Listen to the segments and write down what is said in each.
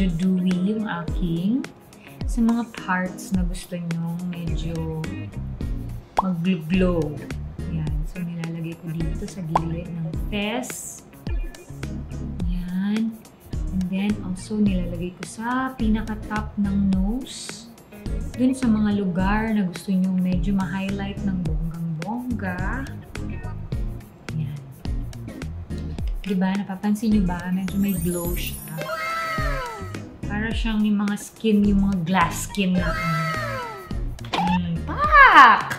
medyo dewy yung aking. Sa mga parts na gusto nyo medyo mag-glow. Yan. So, nilalagay ko dito sa gilid ng fez. Yan. And then, also, nilalagay ko sa pinaka-top ng nose. Dun sa mga lugar na gusto nyo medyo ma-highlight ng bonggang-bongga. Yan. Diba? Napapansin nyo ba? Medyo may glow siya. Para siyang yung mga skin, yung mga glass skin na pak!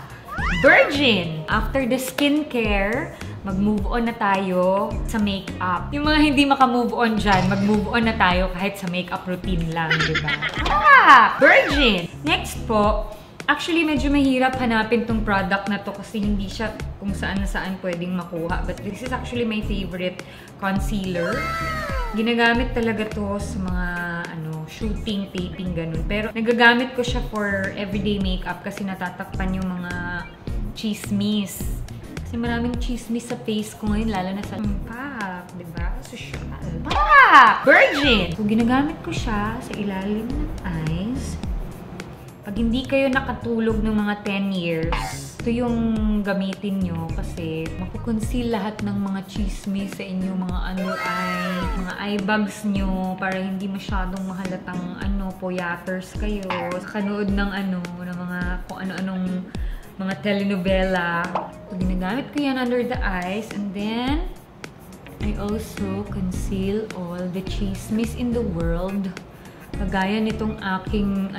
Virgin! After the skincare, mag-move on na tayo sa makeup. Yung mga hindi maka-move on dyan, mag-move on na tayo kahit sa makeup routine lang, di ba? Ah! Virgin! Next po, actually medyo mahirap hanapin tong product na to kasi hindi siya kung saan-saan pwedeng makuha. But this is actually my favorite concealer. Ginagamit talaga to sa mga shooting, taping, ganun. Pero nagagamit ko siya for everyday makeup kasi natatakpan yung mga chismis. Kasi maraming chismis sa face ko ngayon, lalo na sa pak, diba? Social. Pak! Virgin! So, ginagamit ko siya sa ilalim ng eyes. Pag hindi kayo nakatulog ng mga 10 years, ito yung gamitin nyo kasi makukonceal lahat ng mga chismis sa inyo, mga under eye, mga eye bags nyo para hindi masyadong mahalatang poyaters kayo. Kanood ng ng mga kung ano-anong mga telenovela. So, ginagamit ko yan under the eyes and then I also conceal all the chismis in the world. Kagaya nitong aking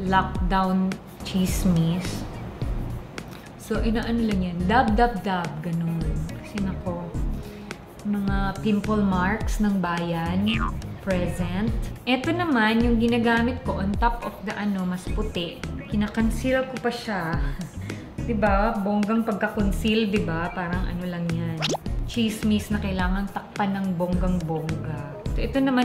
lockdown chismis. So, inaano lang yan. Dab, dab, dab. Ganun. Kasi nako, mga pimple marks ng bayan. Present. Ito naman, yung ginagamit ko on top of the mas puti. Kinakonceal ko pa siya. Diba? Bonggang pagka-conceal, diba? Parang lang yan. Chismis na kailangan takpan ng bonggang-bongga. So, ito naman,